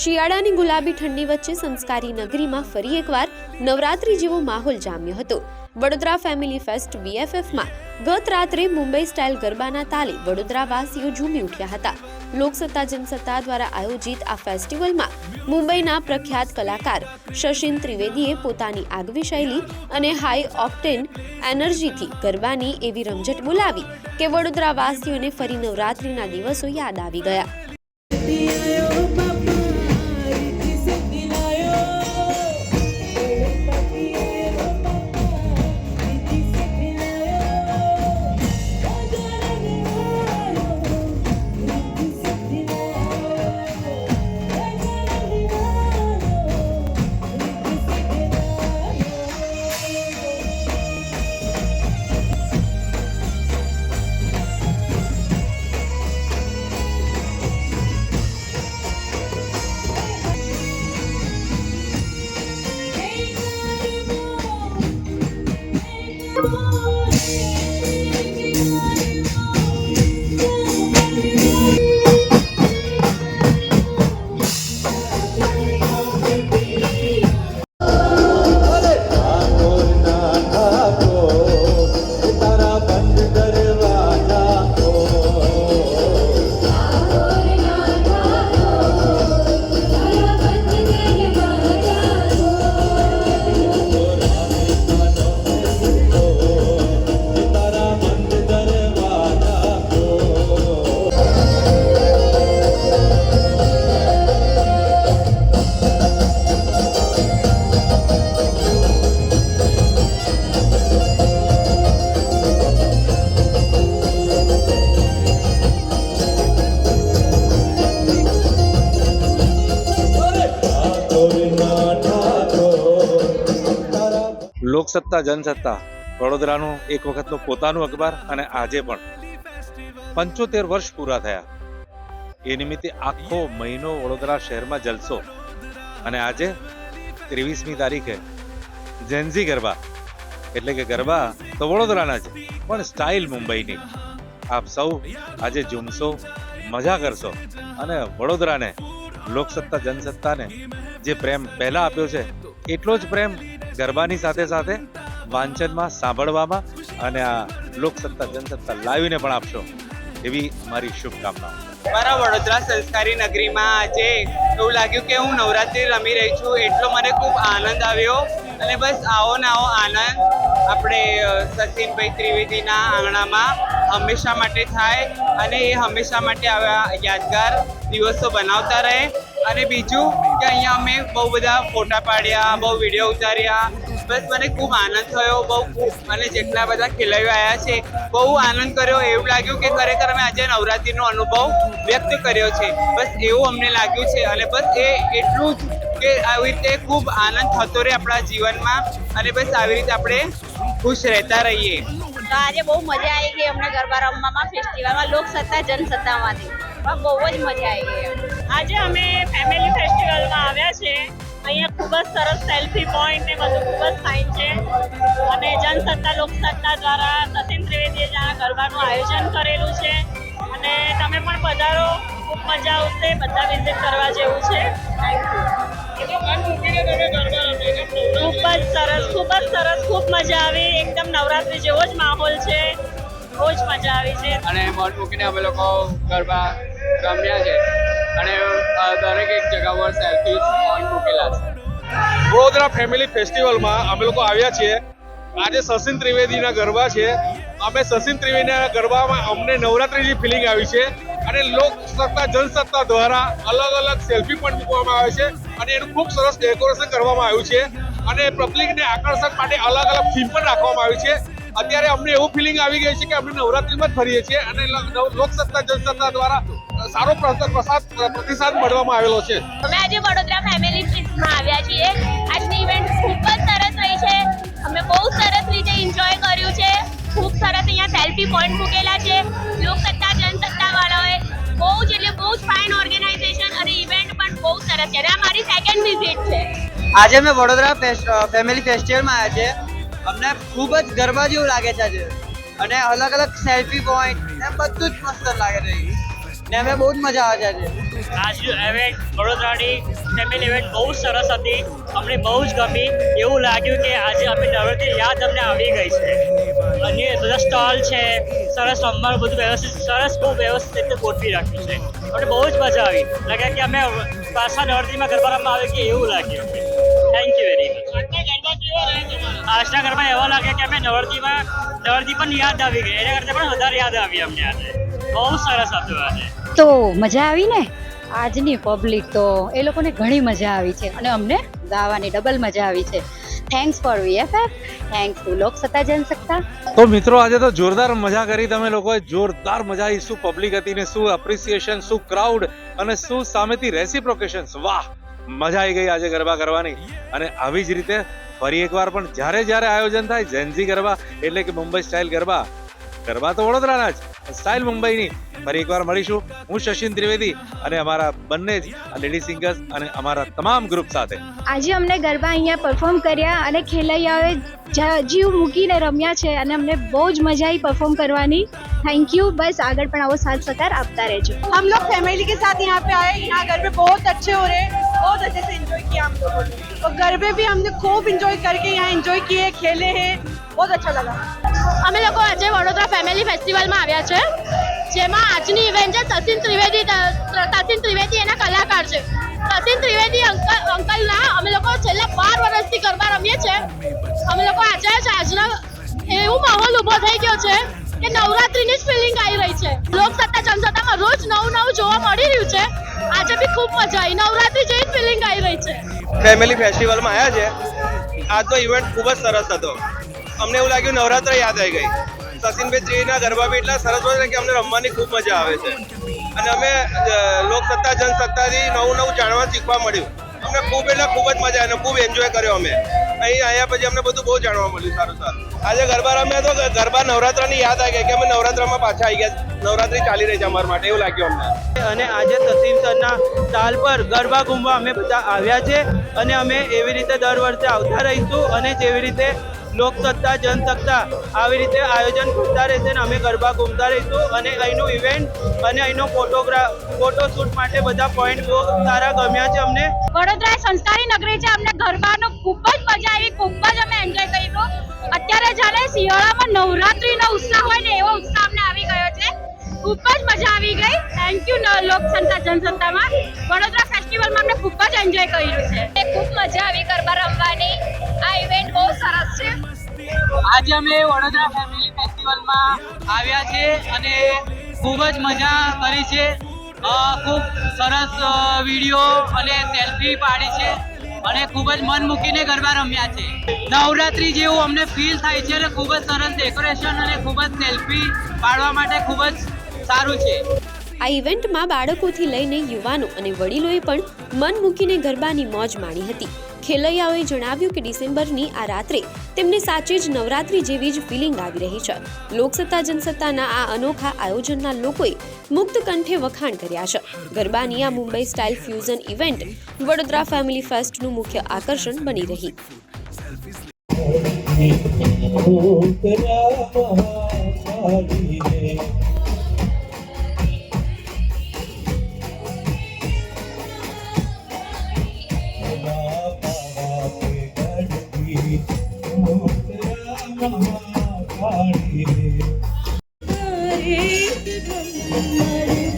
શિયાળાની ગુલાબી ઠંડી વચ્ચે સંસ્કારી નગરીમાં ફરી એકવાર નવરાત્રી જેવો માહોલ જામ્યો હતો। વડોદરા ફેમિલી ફેસ્ટ VFFમાં ગત રાત્રે મુંબઈ સ્ટાઇલ ગરબાના તાલે વડોદરાવાસીઓ ઝૂમી ઉઠ્યા હતા। લોકસત્તા જનસત્તા દ્વારા આયોજિત આ ફેસ્ટિવલમાં મુંબઈના પ્રખ્યાત કલાકાર શશિન ત્રિવેદીએ પોતાની આગવી શૈલી અને હાઈ ઓક્ટેન એનર્જીથી ગરબાની એવી રમઝટ બોલાવી કે વડોદરાવાસીઓને ફરી નવરાત્રીના દિવસો યાદ આવી ગયા। લોકસત્તા જનસત્તા વડોદરાનું એક વખતનું પોતાનું અખબાર અને આજે પણ 75 વર્ષ પૂરા થયા એ નિમિત્તે આખો મહિનો વડોદરા શહેરમાં જલસો અને આજે 23મી તારીખે જેન્ઝી ગરબા એટલે કે ગરબા તો વડોદરાના છે પણ સ્ટાઇલ મુંબઈની। આપ સૌ આજે ઝૂમશો, મજા કરશો અને વડોદરાને લોકસત્તા જનસત્તાને જે પ્રેમ પહેલા આપ્યો છે એટલો જ પ્રેમ ગરબાની સાથે સાથે વાંચનમાં, સાંભળવામાં અને આ લોકસત્તા જનસત્તા લાવીને પણ આપશો એવી મારી શુભકામનાઓ। મારા વડોદરા સંસ્કારી નગરીમાં આજે એવું લાગ્યું કે હું નવરાત્રી રમી રહી છું, એટલો મને ખૂબ આનંદ આવ્યો અને બસ આવો ને આવો આનંદ આપણે સચિનભાઈ ત્રિવેદીના આંગણામાં હંમેશા માટે થાય અને એ હંમેશા માટે આવા યાદગાર દિવસો બનાવતા રહે। અને બીજું કે અહીંયા અમે બહુ બધા ફોટા પાડ્યા, બહુ વિડીયો ઉતાર્યા, બસ મને ખૂબ આનંદ થયો બહુ અને જેટલા બધા ખેલાડીઓ આવ્યા છે બહુ આનંદ કર્યો। એવું લાગ્યું કે ખરેખર અમે આજે નવરાત્રીનો અનુભવ વ્યક્ત કર્યો છે, બસ એવું અમને લાગ્યું છે અને બસ એ એટલું જ કે આવી રીતે ખૂબ આનંદ થતો રહે આપણા જીવનમાં અને બસ આવી રીતે આપણે ખુશ રહેતા રહીએ। તો આજે બહુ મજા આવી ગઈ અમને ગરબા રમવામાં ફેસ્ટિવલમાં લોકસત્તા જનસત્તામાંથી બહુ જ મજા આવી ગઈ। આજે અમે ફેમિલી ફેસ્ટિવલમાં આવ્યા છે, અહીંયા ખૂબ જ સરસ સેલ્ફી પોઈન્ટ ને બધું ખૂબ જ ફાઇન છે અને જનસત્તા લોકસત્તા દ્વારા સચિન ત્રિવેદીએ જ્યાં ગરબાનું આયોજન કરેલું છે અને તમે પણ પધારો, ખૂબ મજા આવશે, બધા વિઝિટ કરવા જેવું છે। ખૂબ જ સરસ, ખૂબ મજા આવી, એકદમ નવરાત્રી જેવો જ માહોલ છે, બહુ જ મજા આવી છે અને મોટ મૂકીને અમે લોકો ગરબા રમ્યા છે અને દરેક એક જગ્યા પર સેલ્ફી પોઈન્ટ મૂકેલા છે। વડોદરા ફેમિલી ફેસ્ટિવલમાં અમે લોકો આવ્યા છીએ। આજે સચિન ત્રિવેદીના ગરબા છે। અમે સચિન ત્રિવેદીના ગરબામાં અમને નવરાત્રીની ફિલિંગ આવી છે અને લોકસત્તા જનસત્તા દ્વારા અલગ અલગ સેલ્ફી પણ મૂકવામાં આવે છે અને એનું ખૂબ સરસ ડેકોરેશન કરવામાં આવ્યું છે અને પબ્લિકને આકર્ષણ માટે અલગ અલગ થીમ પણ રાખવામાં આવી છે। અત્યારે અમને એવું ફિલિંગ આવી ગઈ છે કે અમે નવરાત્રીમાં જ ફરીએ છીએ અને લોકસત્તા જનસત્તા દ્વારા સારો પ્રતિસાદ મળવામાં આવેલો છે। અમે આજે વડોદરા ફેમિલી ફેસ્ટમાં આવ્યા છીએ। આજની ઇવેન્ટ ખૂબ જ સરસ રહી છે, અમે બહુ સરસ રીતે એન્જોય કર્યું છે, ખૂબ સરસ અહીંયા સેલ્ફી પોઈન્ટ મૂકેલા છે। લોકસત્તા જનસત્તા વાળાઓએ બહુ જ એટલે બહુ જ ફાઇન ઓર્ગેનાઇઝેશન અને ઇવેન્ટ પણ બહુ સરસ છે અને આ મારી સેકન્ડ વિઝિટ છે। આજે અમે વડોદરા ફેમિલી ફેસ્ટિવલમાં આવ્યા છે, અમને ખૂબ જ ગરબા જેવું લાગે છે આજે અને અલગ અલગ સેલ્ફી પોઈન્ટ એમ બધું જ મસ્ત લાગે છે। ને અમે બહુ જ મજા આવે છે આજનું ઇવેન્ટ વડોદરાની ફેમિલી ઇવેન્ટ બહુ સરસ હતી. અમને બહુ જ ગમી. એવું લાગ્યું કે આજે અમે નવરાત્રી યાદ અમને આવી ગઈ છે. અને બધા સ્ટોલ છે, સરસ રમવાનું બધું વ્યવસ્થિત, સરસ બહુ વ્યવસ્થિત રીતે ગોઠવી રાખ્યું છે. અમને બહુ જ મજા આવી. લાગ્યા કે અમે પાછા નવરાત્રીમાં ગરબા રમવા આવે કે એવું લાગ્યું. Thank you very much. આજના ગરબા એવા લાગે કે અમે નવરાત્રી પણ યાદ આવી ગઈ. એના કરતાં પણ વધારે યાદ આવી અમને આજે. બહુ સરસ હતું આજે. તો મજા આવી ને. આજની પબ્લિક તો એ લોકોને ઘણી મજા આવી છે અને અમને ગાવાની ડબલ મજા આવી છે. Thanks for VFF, thanks to Loksatta Jansatta. તો મિત્રો આજે તો જોરદાર મજા કરી તમે લોકોએ, જોરદાર મજા આવી. શું પબ્લિક હતી ને શું એપ્રિસિએશન, શું ક્રાઉડ અને શું સામેથી રેસિપ્રોકેશન્સ. વાહ, મજા આવી ગઈ આજે ગરબા કરવાની. અને આવી જ રીતે ફરી એકવાર પણ જ્યારે આયોજન થાય જેન્ઝી ગરબા એટલે કે મુંબઈ સ્ટાઇલ ગરબા તો વડોદરાના જ, સ્ટાઇલ મુંબઈની, ફરી એકવાર મળીશું. હું શશિન ત્રિવેદી અને અમારા બંને જ લેડી સિંગર્સ અને અમારા તમામ ગ્રુપ સાથે. આજે અમને ગરબા અહીંયા પરફોર્મ કર્યા અને ખેલૈયાઓએ જીવ મૂકીને રમ્યા છે અને અમને બહુ જ મજા આવી પરફોર્મ करवानी. Thank you. बस आगे पण आओ साथ सहकार आपता रहजो. हम लोग फैमिली के साथ यहाँ पे आए. यहाँ गरबे बहुत अच्छे हो रहे हैं, बहुत अच्छे से एंजॉय किया हम लोगों ने. और गरबे भी हमने खूब एंजॉय करके यहाँ एंजॉय किए, खेले हैं, बहुत अच्छा लगा. અમે લોકો આજે વડોદરા ફેમિલી ફેસ્ટિવલમાં આવ્યા છે, જેમાં આજની ઇવેન્ટ છે સચિન ત્રિવેદી એના કલાકાર છે. સચિન ત્રિવેદી અંકલના અમે લોકો છેલ્લા 12 વર્ષથી ગરબા રમીએ છીએ. અમે લોકો આજે જ આજનો એવું માહોલ ઊભો થઈ ગયો છે કે નવરાત્રીની જ ફિલિંગ આવી રહી છે. લોકસત્તા જનસત્તામાં રોજ નવું જોવા મળી રહ્યું છે. આજે બી ખૂબ મજા આવી. નવરાત્રી જેવી જ ફિલિંગ આવી રહી છે. ફેમિલી ફેસ્ટિવલમાં આવ્યા છે. આજનો ઇવેન્ટ ખૂબ જ સરસ હતો. અમને એવું લાગ્યું નવરાત્રી યાદ આવી ગઈ. સચિનભાઈ ત્રિવેદીના ગરબા બી એટલા સરસ હોય છે કે અમને રમવાની ખૂબ મજા આવે છે. અને અમે લોકસત્તા જનસત્તાથી નવું જાણવા શીખવા મળ્યું. અમને ખૂબ જ મજા અને ખૂબ એન્જોય કર્યો. અમે અહીં આવ્યા પછી અમને બધું બહુ જાણવા મળ્યું. સારું આજે ગરબા રમ્યા તો ગરબા નવરાત્રની યાદ આવી ગઈ કે અમે નવરાત્રમાં પાછા આવી ગયા. નવરાત્રી ચાલી રહી છે અમારા માટે એવું લાગ્યું અમને. અને આજે સચિન સરના તાલ પર ગરબા ઘૂમવા અમે બધા આવ્યા છે અને અમે એવી રીતે દર વર્ષે આવતા રહીશું. અને જેવી રીતે લોકસત્તા જનસત્તા આવી રીતે આયોજન કરતા રહેશે ને અમે ગરબા ઘૂમતા રહીશું. અને અહીંનું ઇવેન્ટ અને અહીંનો ફોટોશૂટ માટે બધા પોઈન્ટ બહુ સારા ગમ્યા છે અમને. વડોદરા સંસ્કારી નગરી છે. અમને ગરબાનો ખૂબ જ મજા આવી, ખૂબ જ અમે એન્જોય કર્યું. અત્યારે જ્યારે શિયાળામાં નવરાત્રીનો ઉત્સાહ હોય ને એવો ઉત્સાહ અમને આવી ગયો છે. ખૂબ જ મજા આવી ગઈ. થેન્ક યુ લોકસત્તા જનસત્તામાં. વડોદરા ફેસ્ટિવલમાં અમને ખૂબ જ એન્જોય કર્યું છે. ખૂબ મજા આવી ગરબા રમવાની. આ ઇવેન્ટ બહુ સરસ છે. આજે અમે વડોદરા ફેમિલી ફેસ્ટિવલમાં આવ્યા છે અને ખૂબ જ મજા કરી છે. ખૂબ સરસ વિડીયો અને સેલ્ફી પાડી છે અને ખૂબ જ મન મૂકીને ગરબા રમ્યા છે. નવરાત્રી જેવું અમને ફીલ થાય છે અને ખૂબ જ સરસ ડેકોરેશન અને ખૂબ જ સેલ્ફી પાડવા માટે ખૂબ જ સારું છે. આ ઇવેન્ટમાં બાળકોથી લઈને યુવાનો અને વડીલોએ પણ મન મૂકીને ગરબાની મોજ માણી હતી. ખેલૈયાઓએ જણાવ્યું કે ડિસેમ્બરની આ રાત્રે તેમને સાચે જ નવરાત્રી જેવી જ ફિલિંગ આવી રહી છે. લોકસત્તા જનસત્તાના આ અનોખા આયોજનના લોકોએ મુક્ત કંઠે વખાણ કર્યા છે. ગરબાની આ Mumbai style fusion event Vadodara family ફેસ્ટનું મુખ્ય આકર્ષણ બની રહી. Hare